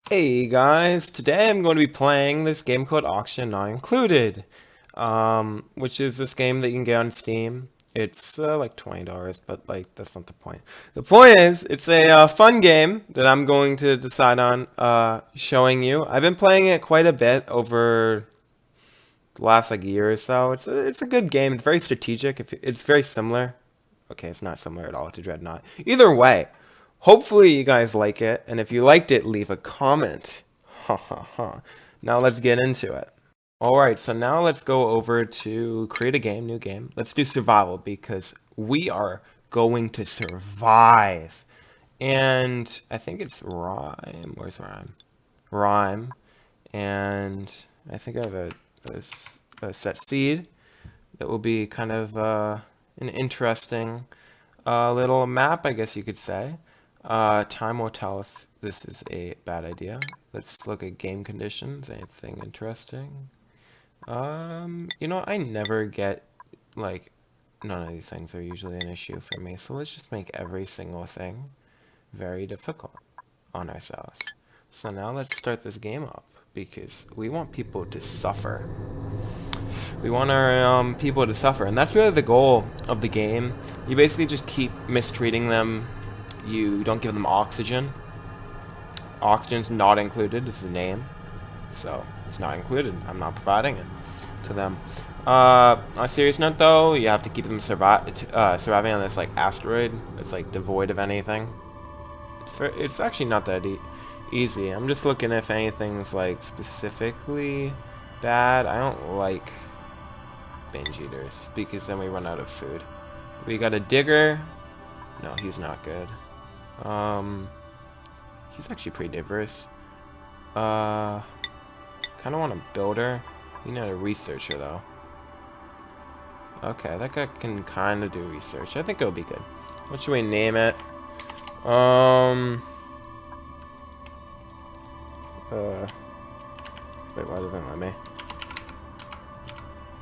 Hey guys, today I'm going to be playing this game called Auction Not Included, which is this game that you can get on Steam. It's like $20, but like that's not the point. The point is, it's a fun game that I'm going to decide on showing you. I've been playing it quite a bit over the last like year or so. It's a good game. It's very strategic. It's very similar. Okay, it's not similar at all to Dreadnought. Either way, hopefully you guys like it, and if you liked it, leave a comment. Ha ha ha. Now let's get into it. Alright, so now let's go over to create a game, new game. Let's do survival because we are going to survive. And I think it's rhyme. Where's rhyme? Rhyme. And I think I have a set seed that will be kind of an interesting little map, I guess you could say. Time will tell if this is a bad idea. Let's look at game conditions. Anything interesting? I never get, like, none of these things are usually an issue for me. So let's just make every single thing very difficult on ourselves. So now let's start this game up because we want people to suffer. We want our people to suffer, and that's really the goal of the game. You basically just keep mistreating them. You don't give them oxygen. Oxygen's not included, this is the name. So, it's not included. I'm not providing it to them. On a serious note though, you have to keep them surviving on this like asteroid that's like devoid of anything. It's actually not that easy. I'm just looking if anything's like specifically bad. I don't like binge eaters because then we run out of food. We got a digger. No, he's not good. He's actually pretty diverse. Kind of want a builder. You need a researcher though. Okay, that guy can kind of do research. I think it'll be good. What should we name it? Wait, why doesn't it let me?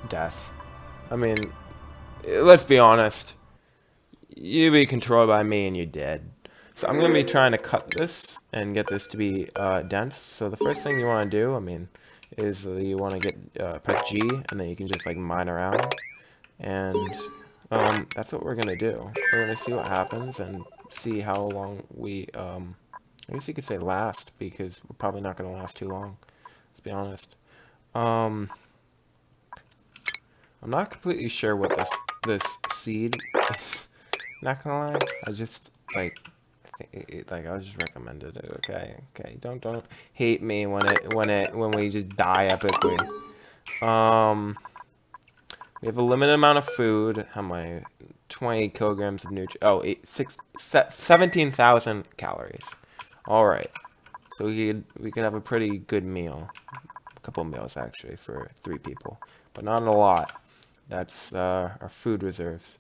Death. I mean, let's be honest. You be controlled by me and you're dead. So I'm going to be trying to cut this and get this to be dense. So the first thing you want to do, I mean, is you want to get press G and then you can just like mine around. And that's what we're going to do. We're going to see what happens and see how long we, I guess you could say last, because we're probably not going to last too long. Let's be honest. I'm not completely sure what this seed is. Not gonna lie, I just like I just recommended it. Okay, don't hate me when we just die epically. We have a limited amount of food. How many? 20 kilograms of nutrient. 17,000 calories. All right, so we could have a pretty good meal. A couple meals actually for 3 people, but not a lot. That's our food reserves.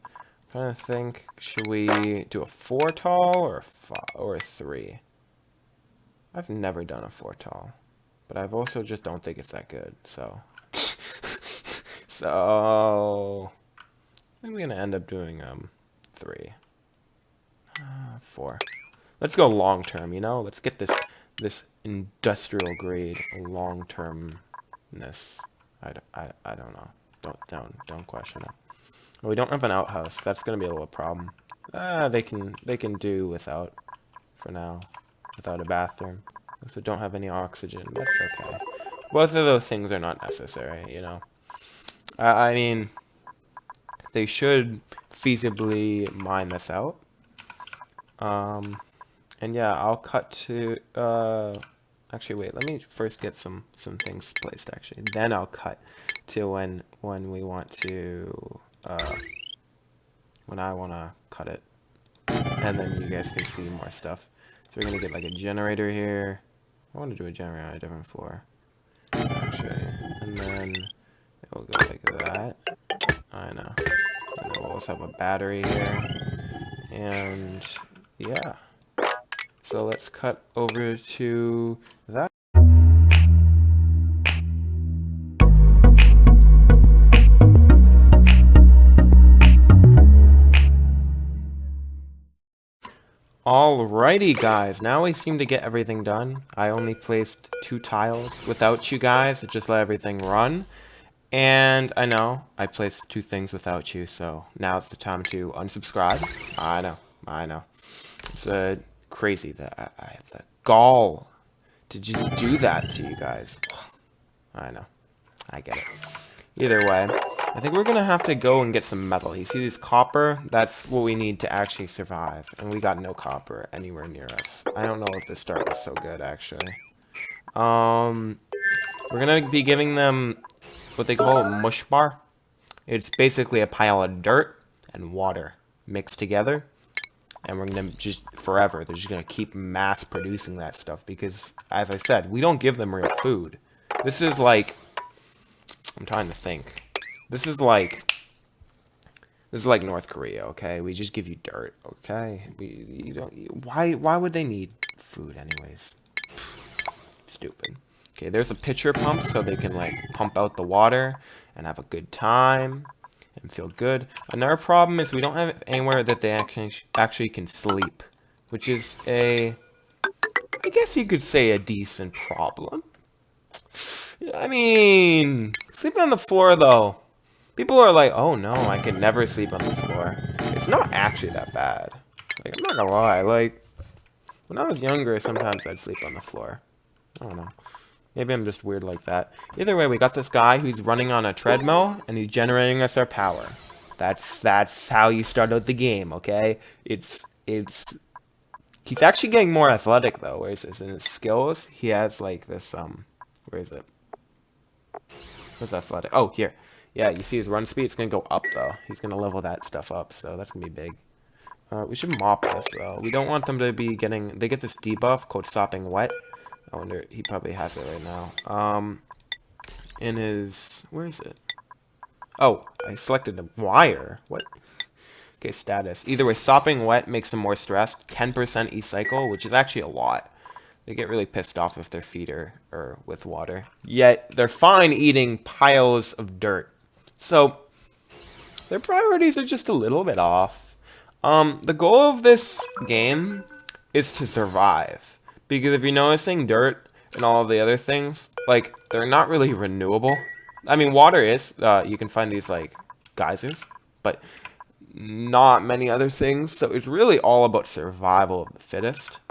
I'm trying to think, should we do a 4 tall or a 3? I've never done a 4 tall, but I've also just don't think it's that good. So, so I think we're gonna end up doing 3, 4. Let's go long term. Let's get this industrial grade long termness. I don't know. Don't question it. Well, we don't have an outhouse. That's gonna be a little problem. They can do without for now, without a bathroom. Also, don't have any oxygen. That's okay. Both of those things are not necessary. I mean, they should feasibly mine this out. And yeah, I'll cut to. Actually, wait. Let me first get some things placed. Actually, then I'll cut to when we want to. When I want to cut it, and then you guys can see more stuff. So we're gonna get like a generator here. I want to do a generator on a different floor, actually, and then it will go like that. I know. And then we'll also have a battery here, and yeah. So let's cut over to that. Alrighty, guys. Now we seem to get everything done. I only placed 2 tiles without you guys. It just let everything run. And I know I placed 2 things without you, so now's the time to unsubscribe. I know. It's crazy that I have the gall to just do that to you guys. I know. I get it. Either way, I think we're gonna have to go and get some metal. You see this copper? That's what we need to actually survive. And we got no copper anywhere near us. I don't know if this start was so good, actually. We're gonna be giving them what they call a mush bar. It's basically a pile of dirt and water mixed together. And we're gonna just forever, they're just gonna keep mass producing that stuff because, as I said, we don't give them real food. This is like, I'm trying to think. This is like North Korea, okay? We just give you dirt, okay? You don't. Why would they need food anyways? Stupid. Okay, there's a pitcher pump so they can like pump out the water and have a good time and feel good. Another problem is we don't have anywhere that they actually can sleep, which is I guess you could say a decent problem. I mean, sleeping on the floor though. People are like, oh no, I can never sleep on the floor. It's not actually that bad. Like, I'm not gonna lie, like, when I was younger, sometimes I'd sleep on the floor. I don't know. Maybe I'm just weird like that. Either way, we got this guy who's running on a treadmill, and he's generating us our power. That's how you start out the game, okay? He's actually getting more athletic though. Where is this? In his skills, he has like this, where is it? What's athletic? Oh, here. Yeah, you see his run speed? It's gonna go up though. He's gonna level that stuff up, so that's gonna be big. We should mop this though. We don't want them to be getting. They get this debuff called sopping wet. I wonder. He probably has it right now. In his. Where is it? Oh, I selected a wire. What? Okay, status. Either way, sopping wet makes them more stressed. 10% each cycle, which is actually a lot. They get really pissed off if their feet are with water. Yet, they're fine eating piles of dirt. So, their priorities are just a little bit off. The goal of this game is to survive. Because if you're noticing, dirt and all of the other things, like, they're not really renewable. I mean, water is. You can find these, like, geysers. But not many other things. So, it's really all about survival of the fittest.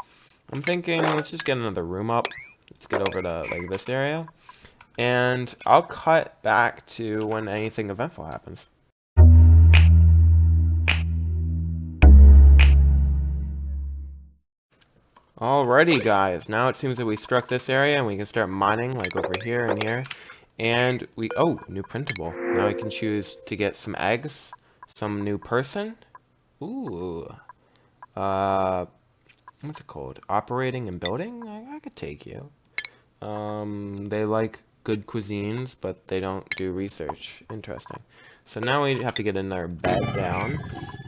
I'm thinking, let's just get another room up. Let's get over to, like, this area. And I'll cut back to when anything eventful happens. Alrighty, guys. Now it seems that we struck this area and we can start mining, like, over here and here. And oh, new printable. Now we can choose to get some eggs, some new person. Ooh. What's it called? Operating and building? I could take you. They like good cuisines, but they don't do research. Interesting. So now we have to get another bed down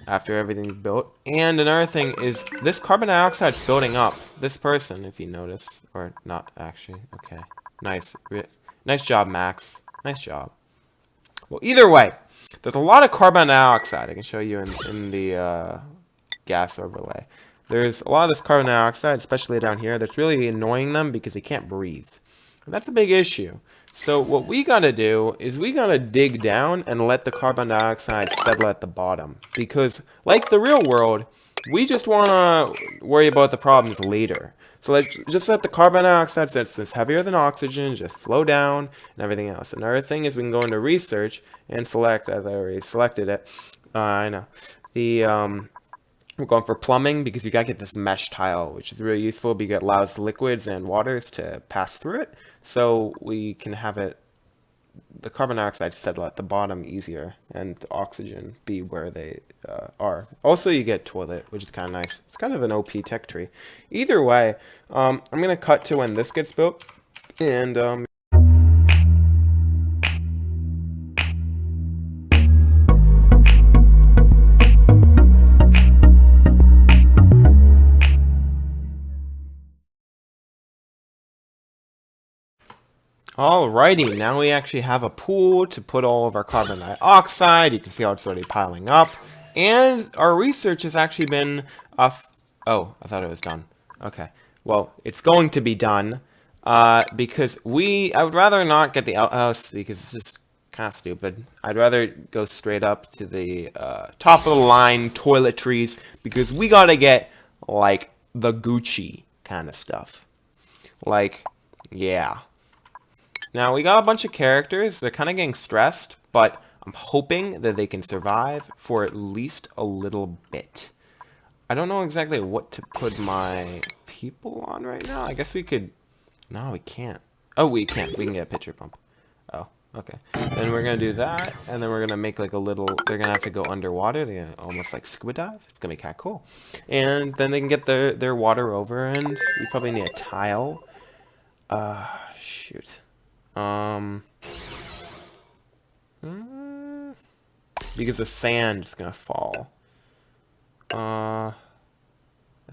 after everything's built. And another thing is this carbon dioxide's building up. This person, if you notice, or not actually. Okay. Nice. Nice job, Max. Nice job. Well, either way, there's a lot of carbon dioxide. I can show you in the gas overlay. There's a lot of this carbon dioxide, especially down here, that's really annoying them because they can't breathe. And that's a big issue. So what we gotta do is we gotta dig down and let the carbon dioxide settle at the bottom. Because, like the real world, we just wanna worry about the problems later. So let's just let the carbon dioxide, since it's heavier than oxygen, just flow down and everything else. Another thing is we can go into research and select, as I already selected it, I know, we're going for plumbing because you gotta get this mesh tile, which is really useful because it allows liquids and waters to pass through it. So we can have the carbon dioxide settle at the bottom easier and the oxygen be where they are. Also, you get toilet, which is kind of nice. It's kind of an OP tech tree. Either way, I'm going to cut to when this gets built. And alrighty, now we actually have a pool to put all of our carbon dioxide. You can see how it's already piling up. And our research has actually been Oh, I thought it was done. Okay. Well, it's going to be done. Because I would rather not get the outhouse because it's just kind of stupid. I'd rather go straight up to the top of the line toiletries because we gotta get like the Gucci kind of stuff. Like, yeah. Now we got a bunch of characters. They're kind of getting stressed, but I'm hoping that they can survive for at least a little bit. I don't know exactly what to put my people on right now. I guess we could. No, we can't. Oh, we can. We can get a pitcher pump. Oh, okay. Then we're gonna do that, and then we're gonna make like a little. They're gonna have to go underwater. They're gonna almost like scuba dive. It's gonna be kind of cool. And then they can get their water over, and we probably need a tile. Shoot. Because the sand is gonna fall.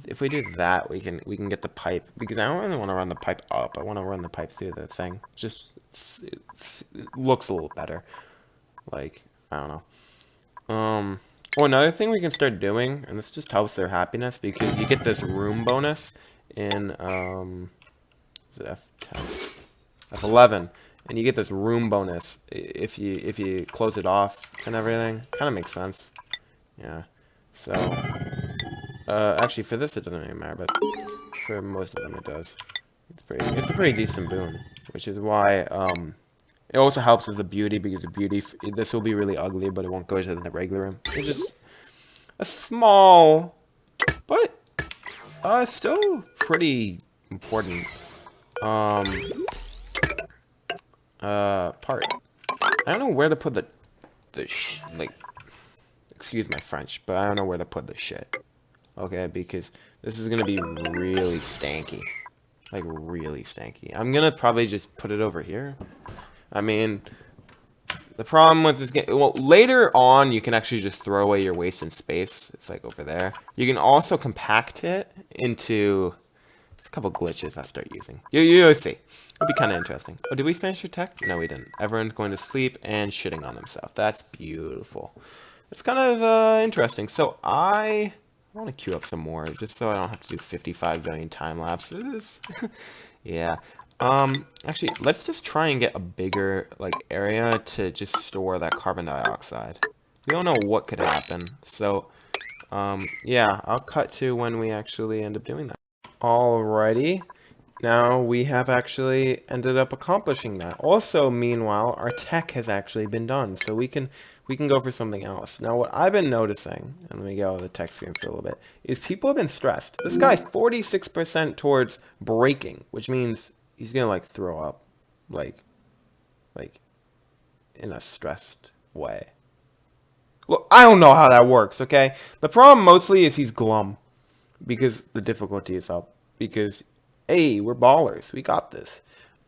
If we do that, we can get the pipe, because I don't really want to run the pipe up. I want to run the pipe through the thing. Just it looks a little better. Like, I don't know. Oh, another thing we can start doing, and this just helps their happiness, because you get this room bonus in is it F10, F11, and you get this room bonus if you close it off and everything. Kind of makes sense. Yeah. So. Actually, for this it doesn't really matter, but for most of them it does. It's a pretty decent boon, which is why it also helps with the beauty, because the beauty this will be really ugly, but it won't go to the regular room. It's just a small, but still pretty important part. I don't know where to put the like. Excuse my French, but I don't know where to put the shit. Okay, because this is gonna be really stanky. Like, really stanky. I'm gonna probably just put it over here. I mean, the problem with this game... Well, later on, you can actually just throw away your waste in space. It's like over there. You can also compact it into... There's a couple glitches I'll start using. You'll see. It'll be kind of interesting. Oh, did we finish your tech? No, we didn't. Everyone's going to sleep and shitting on themselves. That's beautiful. It's kind of interesting. So I want to queue up some more, just so I don't have to do 55 billion time lapses. Yeah. Actually, let's just try and get a bigger like area to just store that carbon dioxide. We don't know what could happen. So, yeah, I'll cut to when we actually end up doing that. Alrighty. Now we have actually ended up accomplishing that. Also, meanwhile, our tech has actually been done, so we can go for something else. Now, what I've been noticing, and let me get out of the tech screen for a little bit, is people have been stressed. This guy, 46% towards breaking, which means he's gonna like throw up, like in a stressed way. Look, I don't know how that works. Okay, the problem mostly is he's glum because the difficulty is up. Because hey, we're ballers. We got this.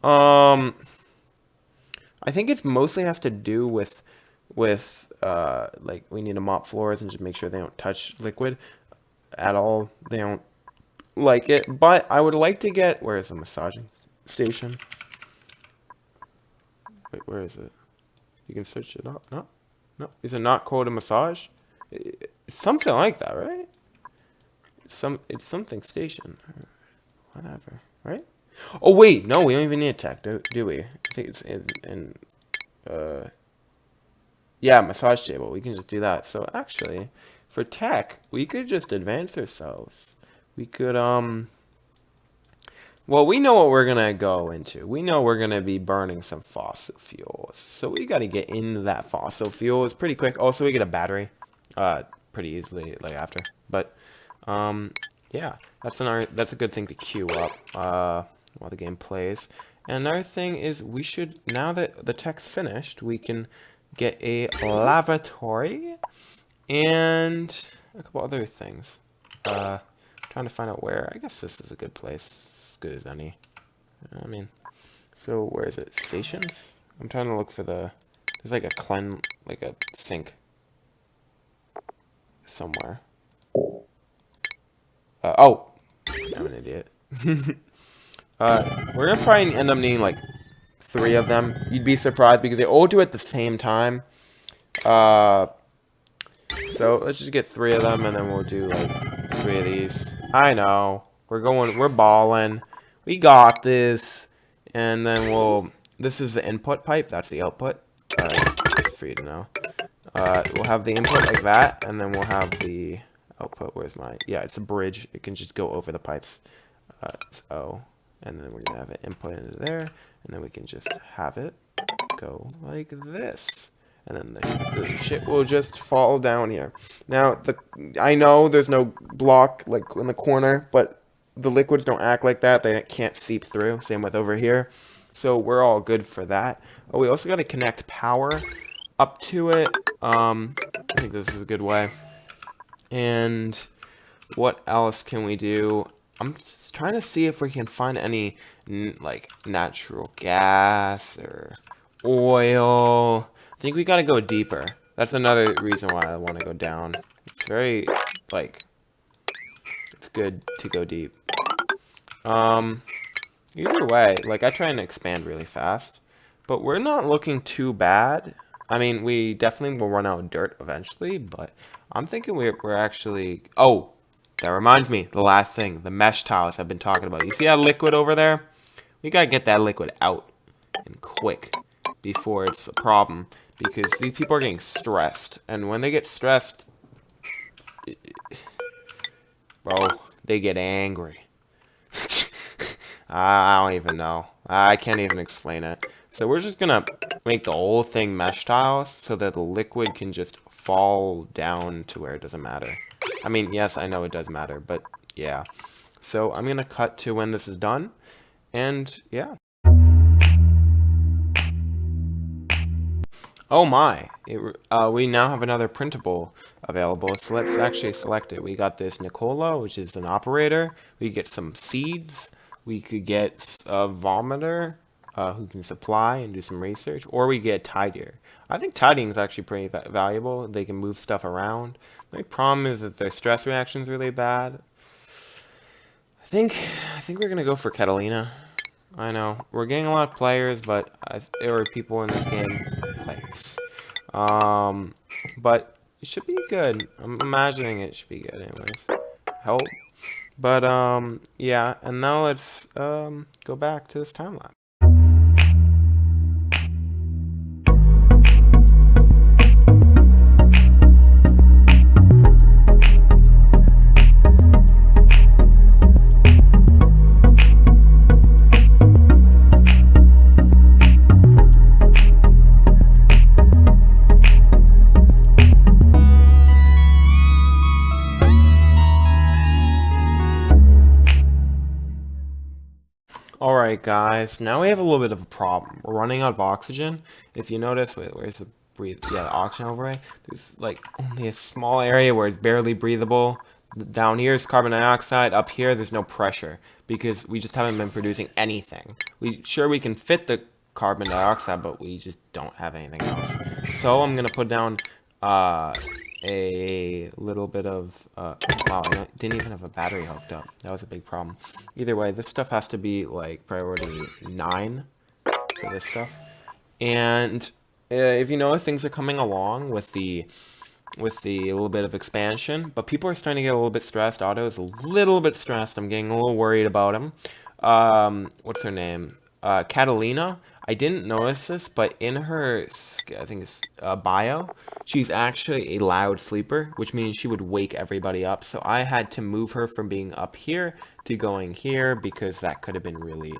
I think it's mostly has to do with like we need to mop floors and just make sure they don't touch liquid at all. They don't like it. But I would like to get, where is the massaging station? Wait, where is it? You can search it up. No, no. Is it not called a massage? It's something like that, right? It's something station. Whatever, right? Oh wait, no, we don't even need a tech, do we? I think it's in yeah, massage table. We can just do that. So actually, for tech, we could just advance ourselves. We could well, we know what we're gonna go into. We know we're gonna be burning some fossil fuels. So we gotta get into that fossil fuels pretty quick. Also, we get a battery pretty easily like after. But yeah, that's a good thing to queue up while the game plays. And another thing is we should, now that the tech's finished, we can get a lavatory and a couple other things. Trying to find out where. I guess this is a good place. As good as any. I mean, so where is it? Stations? I'm trying to look for the, there's like a sink somewhere. Oh, I'm an idiot. We're gonna probably end up needing like 3 of them. You'd be surprised because they all do it at the same time. So let's just get 3 of them, and then we'll do like 3 of these. I know. We're balling. We got this. And then this is the input pipe. That's the output. Just for you to know. We'll have the input like that, and then we'll have the output. Yeah, it's a bridge. It can just go over the pipes. It's O. And then we're going to have it input into there, and then we can just have it go like this. And then the shit will just fall down here. Now, I know there's no block like in the corner, but the liquids don't act like that. They can't seep through. Same with over here. So we're all good for that. Oh, we also got to connect power up to it. I think this is a good way. And what else can we do? I'm just trying to see if we can find any like natural gas or oil. I think we gotta go deeper. That's another reason why I want to go down. It's very, like, it's good to go deep. Either way, like, I try and expand really fast, but we're not looking too bad. I mean, we definitely will run out of dirt eventually, but I'm thinking we're actually... Oh, that reminds me, the last thing, the mesh tiles I've been talking about. You see that liquid over there? We gotta get that liquid out, and quick, before it's a problem, because these people are getting stressed, and when they get stressed, bro, they get angry. I don't even know. I can't even explain it. So we're just gonna make the whole thing mesh tiles so that the liquid can just fall down to where it doesn't matter. I mean, yes, I know it does matter, but yeah. So I'm gonna cut to when this is done, and yeah. Oh my, we now have another printable available, so let's actually select it. We got this Nicola, which is an operator. We get some seeds. We could get a vomiter, who can supply and do some research, or we get tidier. I think tidying is actually pretty valuable. They can move stuff around. The only problem is that their stress reaction is really bad. I think we're gonna go for Catalina. I know we're getting a lot of players, but there are people in this game. Players. But it should be good. I'm imagining it should be good, anyways. Help. But yeah. And now let's go back to this time lapse. Alright guys, now we have a little bit of a problem. We're running out of oxygen. If you notice, wait, where's the the oxygen overlay? There's like only a small area where it's barely breathable. Down here is carbon dioxide. Up here, there's no pressure because we just haven't been producing anything. Sure we can fit the carbon dioxide, but we just don't have anything else. So I'm gonna put down a little bit of wow, I didn't even have a battery hooked up. That was a big problem. Either way, this stuff has to be like priority 9 for this stuff. And if you notice, things are coming along with the little bit of expansion, but people are starting to get a little bit stressed. Otto is a little bit stressed. I'm getting a little worried about him. What's her name? Catalina. I didn't notice this, but in her, I think it's bio, she's actually a loud sleeper, which means she would wake everybody up. So I had to move her from being up here to going here because that could have been really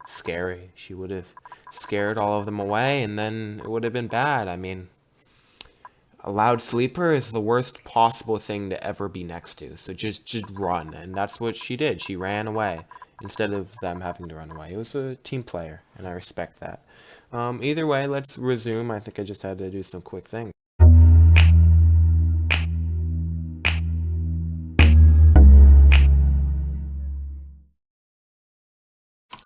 scary. She would have scared all of them away, and then it would have been bad. I mean, a loud sleeper is the worst possible thing to ever be next to. So just run, and that's what she did. She ran away instead of them having to run away. It was a team player, and I respect that. Either way, let's resume. I think I just had to do some quick things.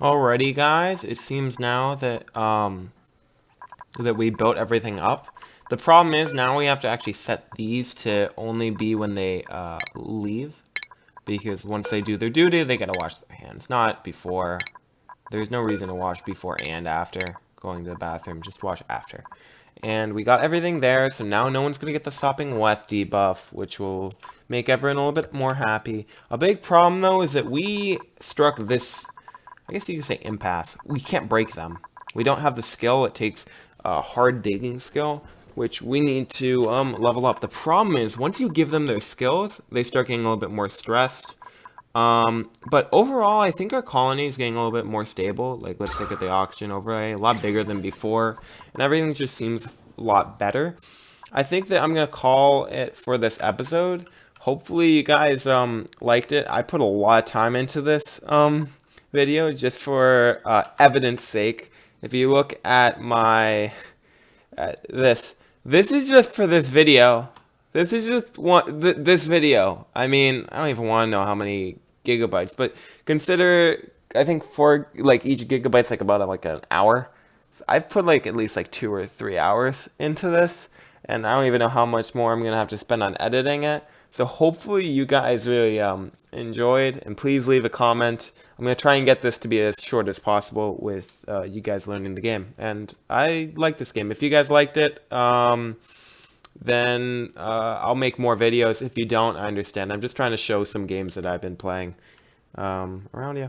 Alrighty, guys. It seems now that that we built everything up. The problem is now we have to actually set these to only be when they leave. Because once they do their duty, they gotta wash their hands, not before. There's no reason to wash before and after going to the bathroom. Just wash after. And we got everything there, so now no one's going to get the sopping wet debuff, which will make everyone a little bit more happy. A big problem, though, is that we struck this, I guess you could say, impasse. We can't break them. We don't have the skill. It takes a hard digging skill, which we need to level up. The problem is, once you give them their skills, they start getting a little bit more stressed. But overall, I think our colony is getting a little bit more stable. Like, let's look at the oxygen overlay, a lot bigger than before, and everything just seems a lot better. I think that I'm gonna call it for this episode. Hopefully, you guys liked it. I put a lot of time into this video just for evidence sake. If you look at my this is just for this video. This is just this video. I mean, I don't even want to know how many gigabytes, but consider, I think for like each gigabyte's like about like an hour. So I've put like at least like 2 or 3 hours into this, and I don't even know how much more I'm gonna have to spend on editing it. So hopefully you guys really enjoyed, and please leave a comment. I'm gonna try and get this to be as short as possible with you guys learning the game. And I like this game. If you guys liked it, then I'll make more videos. If you don't, I understand. I'm just trying to show some games that I've been playing around, yeah.